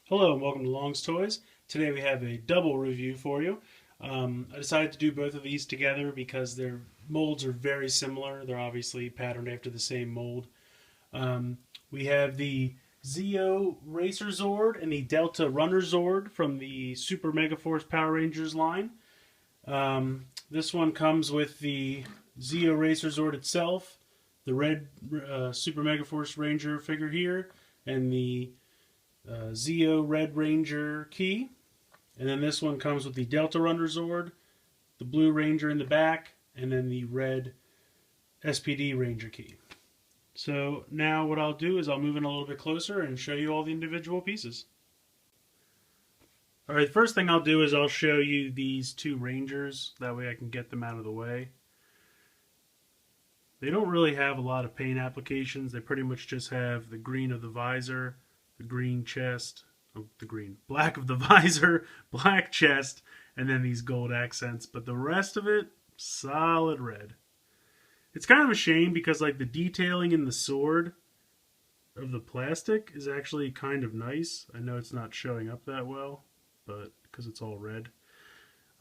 Hello and welcome to Long's Toys. Today we have a double review for you. I decided to do both of these together because their molds are very similar. They're obviously patterned after the same mold. We have the Zeo Racer Zord and the Delta Runner Zord from the Super Megaforce Power Rangers line. This one comes with the Zeo Racer Zord itself, the red Super Megaforce Ranger figure here, and the Zeo Red Ranger key. And then this one comes with the Delta Runner Zord, the Blue Ranger in the back, and then the red SPD Ranger key. So now what I'll do is I'll move in a little bit closer and show you all the individual pieces. Alright, the first thing I'll do is I'll show you these two Rangers. That way I can get them out of the way. They don't really have a lot of paint applications. They pretty much just have the green of the visor, the green chest, black of the visor, black chest, and then these gold accents. But the rest of it, solid red. It's kind of a shame because like the detailing in the sword of the plastic is actually kind of nice. I know it's not showing up that well, but because it's all red.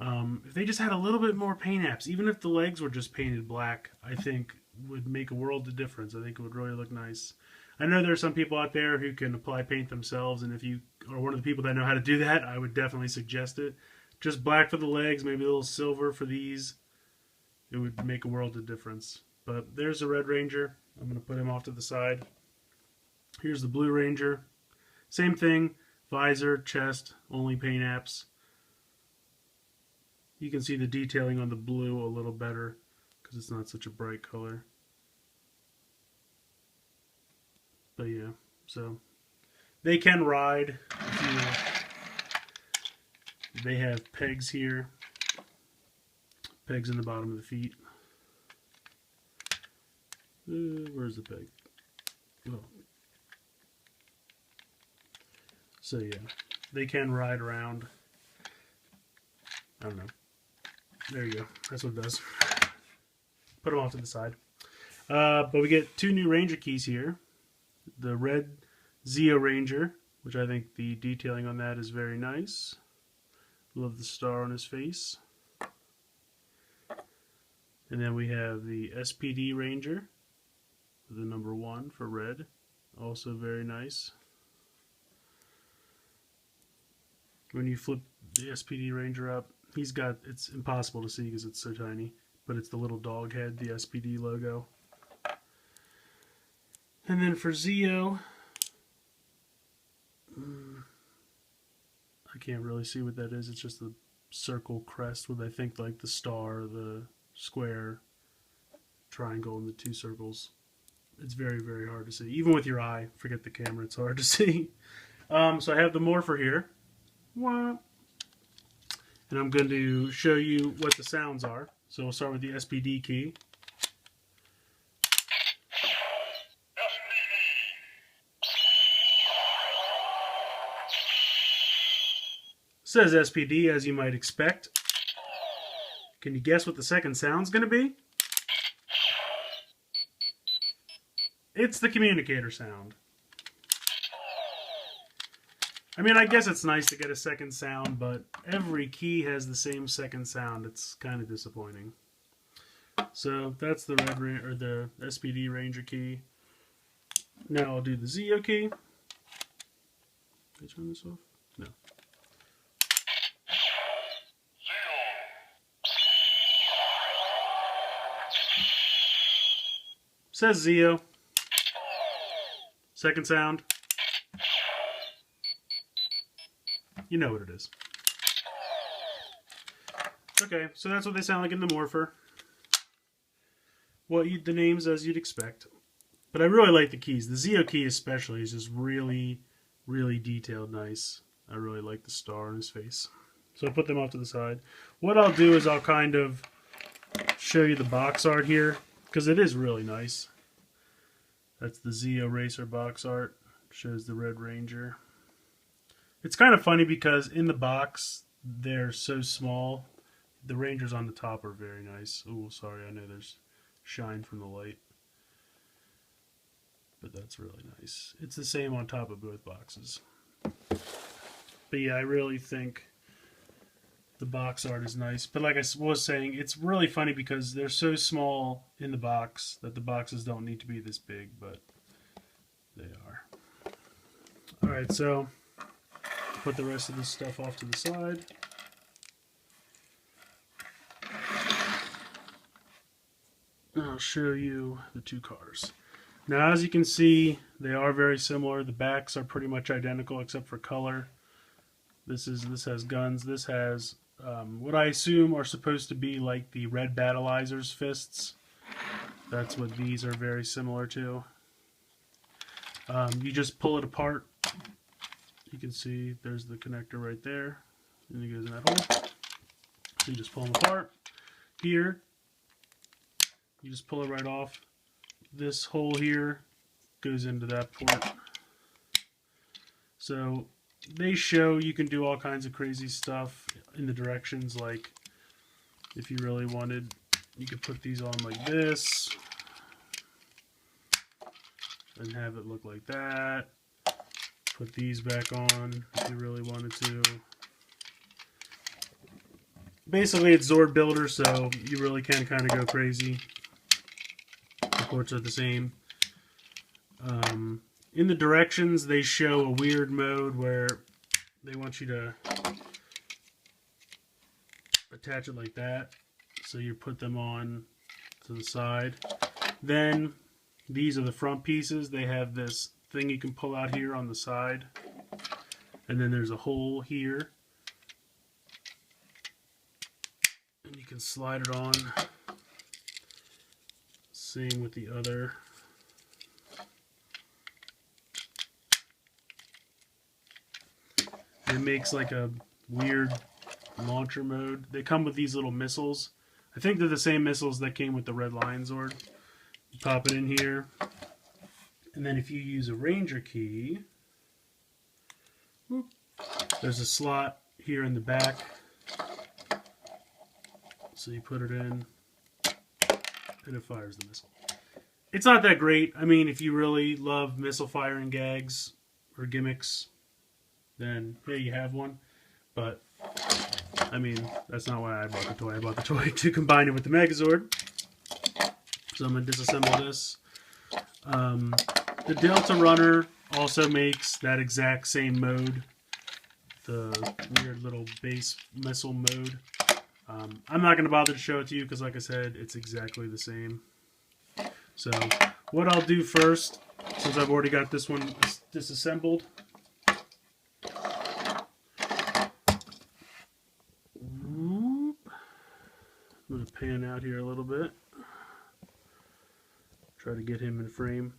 If they just had a little bit more paint apps, even if the legs were just painted black, I think would make a world of difference. I think it would really look nice. I know there are some people out there who can apply paint themselves, and if you are one of the people that know how to do that, I would definitely suggest it. Just black for the legs, maybe a little silver for these. It would make a world of difference. But there's the Red Ranger. I'm going to put him off to the side. Here's the Blue Ranger. Same thing, visor, chest, only paint apps. You can see the detailing on the blue a little better because it's not such a bright color. But yeah, so they can ride. They have pegs here, pegs in the bottom of the feet. Where's the peg? Oh. So yeah, they can ride around. I don't know. There you go. That's what it does. Put them off to the side. But we get two new Ranger keys here. The red Zeo Ranger, which I think the detailing on that is very nice. Love the star on his face. And then we have the SPD Ranger, the number 1 for red, also very nice. When you flip the SPD Ranger up, it's impossible to see because it's so tiny, but it's the little dog head, the SPD logo. And then for Zeo, I can't really see what that is. It's just the circle crest with, I think, like the star, the square, triangle, and the two circles. It's very, very hard to see. Even with your eye, forget the camera, it's hard to see. So I have the Morpher here. And I'm going to show you what the sounds are. So we'll start with the SPD key. Says SPD, as you might expect. Can you guess what the second sound's going to be? It's the communicator sound. I mean, I guess it's nice to get a second sound, but every key has the same second sound. It's kind of disappointing. So that's the the SPD Ranger key. Now I'll do the Zeo key. Did I turn this off? No. Says Zeo. Second sound. You know what it is. Okay, so that's what they sound like in the Morpher. The names as you'd expect. But I really like the keys. The Zeo key especially is just really, really detailed nice. I really like the star on his face. So I'll put them off to the side. What I'll do is I'll kind of show you the box art here, because it is really nice. That's the Zeo Racer box art. Shows the Red Ranger. It's kind of funny because in the box they're so small. The Rangers on the top are very nice. Oh, sorry, I know there's shine from the light. But that's really nice. It's the same on top of both boxes. But yeah, I really think the box art is nice. But like I was saying, it's really funny because they're so small in the box that the boxes don't need to be this big, but they are. Alright, so put the rest of this stuff off to the side. I'll show you the two cars. Now, as you can see, they are very similar. The backs are pretty much identical except for color. This has guns. This has what I assume are supposed to be like the red Battleizer's fists. That's what these are very similar to. You just pull it apart. You can see there's the connector right there, and it goes in that hole. So you just pull them apart. Here, you just pull it right off. This hole here goes into that port. So they show you can do all kinds of crazy stuff in the directions, like if you really wanted, you could put these on like this and have it look like that. Put these back on if you really wanted to. Basically, it's Zord Builder, so you really can kind of go crazy. The ports are the same. In the directions, they show a weird mode where they want you to attach it like that. So you put them on to the side. Then these are the front pieces. They have this thing you can pull out here on the side. And then there's a hole here. And you can slide it on. Same with the other. It makes like a weird launcher mode. They come with these little missiles. I think they're the same missiles that came with the Red Lion Zord. You pop it in here. And then if you use a Ranger key, whoop, there's a slot here in the back. So you put it in, and it fires the missile. It's not that great. I mean, if you really love missile firing gags or gimmicks, then hey, you have one. But I mean, that's not why I bought the toy. I bought the toy to combine it with the Megazord. So I'm going to disassemble this. The Delta Runner also makes that exact same mode, the weird little base missile mode. I'm not going to bother to show it to you because, like I said, it's exactly the same. So what I'll do first, since I've already got this one disassembled, I'm going to pan out here a little bit. Try to get him in frame.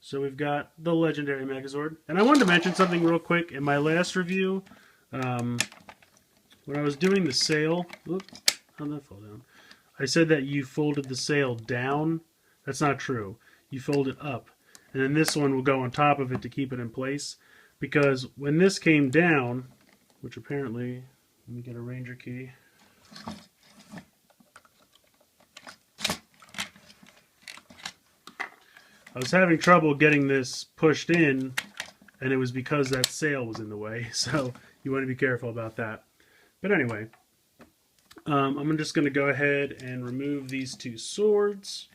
So we've got the legendary Megazord. And I wanted to mention something real quick. In my last review, when I was doing the sail, whoops, how'd that fall down? I said that you folded the sail down. That's not true. You fold it up. And then this one will go on top of it to keep it in place. Because when this came down, which apparently, let me get a Ranger key. I was having trouble getting this pushed in, and it was because that sail was in the way. So you want to be careful about that. But anyway, I'm just going to go ahead and remove these two swords,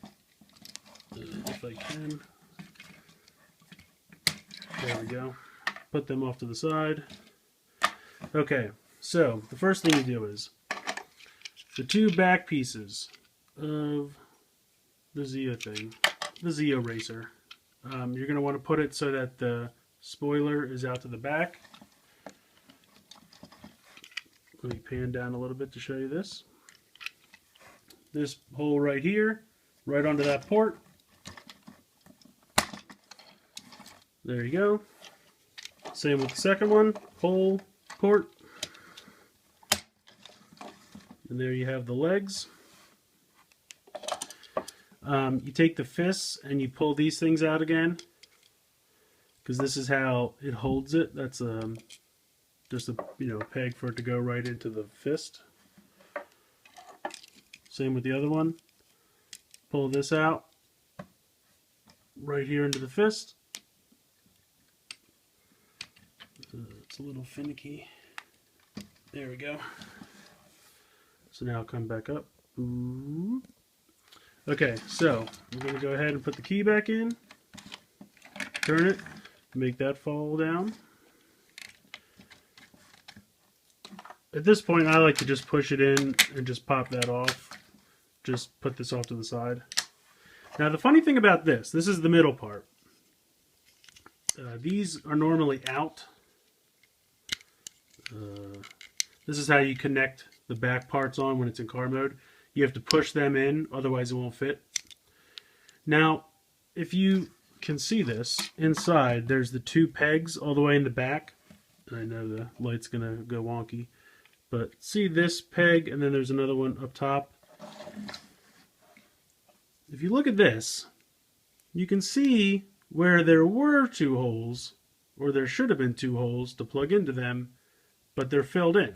if I can. There we go. Put them off to the side. Okay, so the first thing you do is the two back pieces of the Zeo thing, the Zeo Racer. You're going to want to put it so that the spoiler is out to the back. Let me pan down a little bit to show you this. This hole right here, right onto that port. There you go. Same with the second one, hole, port. And there you have the legs. You take the fists and you pull these things out again, because this is how it holds it. That's just a peg for it to go right into the fist. Same with the other one. Pull this out right here into the fist. It's a little finicky. There we go. So now I'll come back up. Ooh. Okay, so I'm going to go ahead and put the key back in. Turn it. Make that fall down. At this point, I like to just push it in and just pop that off. Just put this off to the side. Now, the funny thing about this is the middle part. These are normally out. This is how you connect the back parts on when it's in car mode. You have to push them in, otherwise it won't fit. Now, if you can see this, inside there's the two pegs all the way in the back. I know the light's going to go wonky. But see this peg, and then there's another one up top. If you look at this, you can see where there were two holes, or there should have been two holes to plug into them, but they're filled in.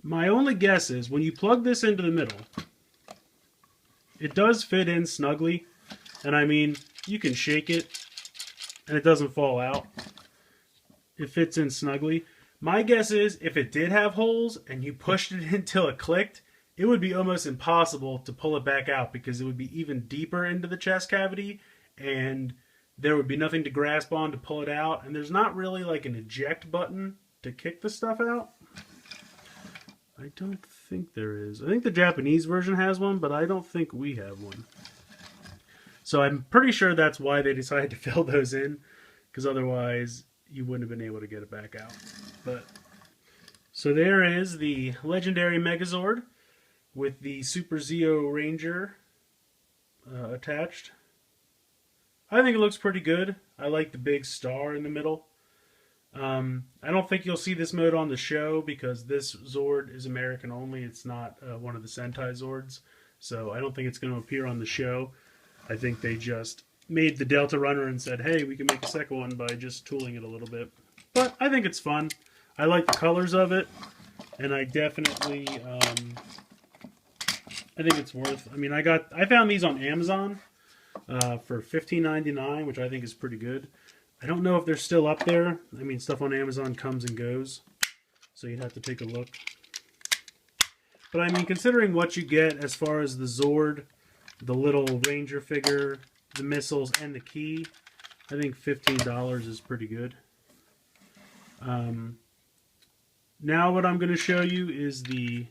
My only guess is when you plug this into the middle, it does fit in snugly, and I mean, you can shake it and it doesn't fall out. It fits in snugly. My guess is if it did have holes and you pushed it until it clicked, it would be almost impossible to pull it back out because it would be even deeper into the chest cavity and there would be nothing to grasp on to pull it out. And there's not really like an eject button to kick the stuff out. I don't think there is. I think the Japanese version has one, but I don't think we have one. So I'm pretty sure that's why they decided to fill those in, because otherwise you wouldn't have been able to get it back out. But so there is the legendary Megazord with the Super Zeo Ranger attached. I think it looks pretty good. I like the big star in the middle. I don't think you'll see this mode on the show because this Zord is American only. It's not one of the Sentai Zords. So I don't think it's going to appear on the show. I think they just made the Delta Runner and said, hey, we can make a second one by just tooling it a little bit. But I think it's fun. I like the colors of it. And I definitely, I think it's worth. I mean, I found these on Amazon for $15.99, which I think is pretty good. I don't know if they're still up there. I mean, stuff on Amazon comes and goes, so you'd have to take a look. But I mean, considering what you get as far as the Zord, the little Ranger figure, the missiles, and the key, I think $15 is pretty good. Now what I'm going to show you is the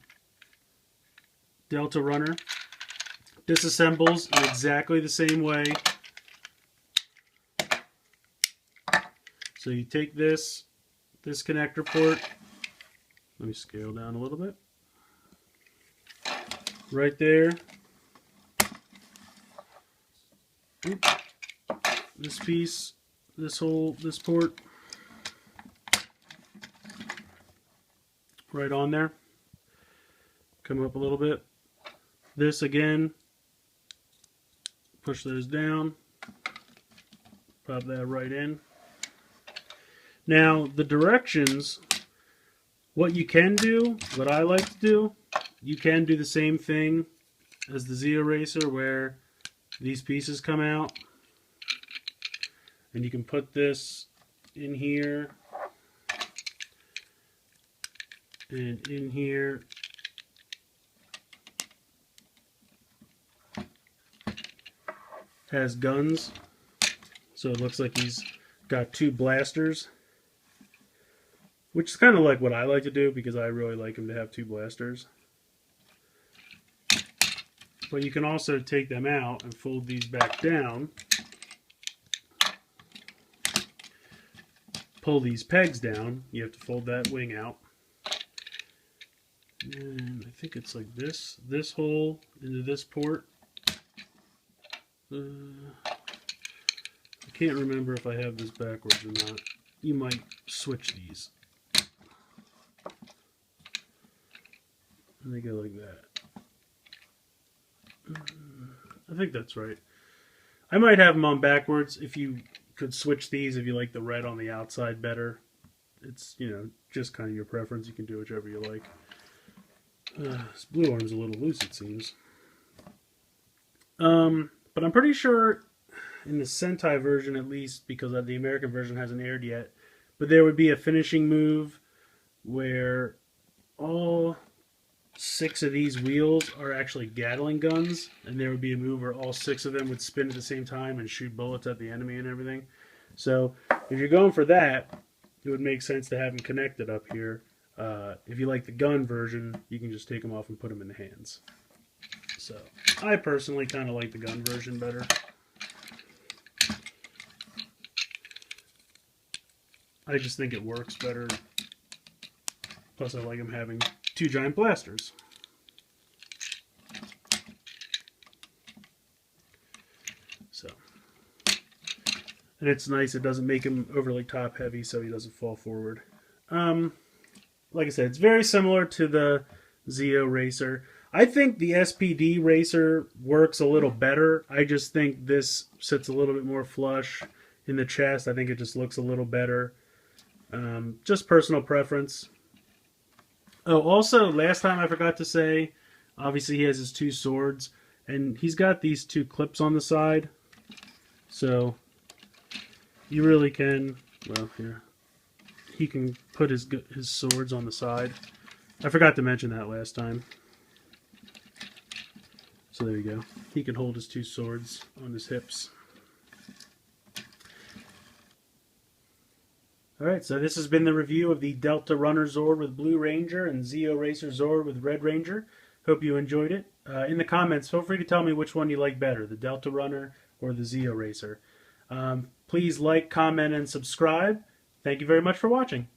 Delta Runner. Disassembles in exactly the same way. So you take this connector port, let me scale down a little bit, right there, this piece, this port, right on there, come up a little bit, this again, push those down, pop that right in. Now, the directions, what you can do, what I like to do, you can do the same thing as the Zeo Racer where these pieces come out. And you can put this in here and in here. Has guns, so it looks like he's got two blasters. Which is kind of like what I like to do because I really like him to have two blasters. But you can also take them out and fold these back down. Pull these pegs down. You have to fold that wing out. And I think it's like this. This hole into this port. I can't remember if I have this backwards or not. You might switch these. And they go like that. I think that's right. I might have them on backwards. If you could switch these, if you like the red on the outside better. It's, you know, just kind of your preference. You can do whichever you like. This blue arm's a little loose, it seems. But I'm pretty sure in the Sentai version, at least, because the American version hasn't aired yet, But there would be a finishing move where all 6 of these wheels are actually Gatling guns, and there would be a move where all 6 of them would spin at the same time and shoot bullets at the enemy and everything. So if you're going for that, it would make sense to have them connected up here. If you like the gun version, you can just take them off and put them in the hands. So I personally kind of like the gun version better. I just think it works better. Plus I like them having 2 giant blasters. So, and it's nice, it doesn't make him overly top heavy so he doesn't fall forward. Like I said, it's very similar to the Zeo Racer. I think the SPD Racer works a little better. I just think this sits a little bit more flush in the chest. I think it just looks a little better. Just personal preference. Oh, also, last time I forgot to say, obviously he has his 2 swords, and he's got these 2 clips on the side. So, you really can, well, here, he can put his swords on the side. I forgot to mention that last time. So there you go. He can hold his 2 swords on his hips. Alright, so this has been the review of the Delta Runner Zord with Blue Ranger and Zeo Racer Zord with Red Ranger. Hope you enjoyed it. In the comments, feel free to tell me which one you like better, the Delta Runner or the Zeo Racer. Please like, comment, and subscribe. Thank you very much for watching.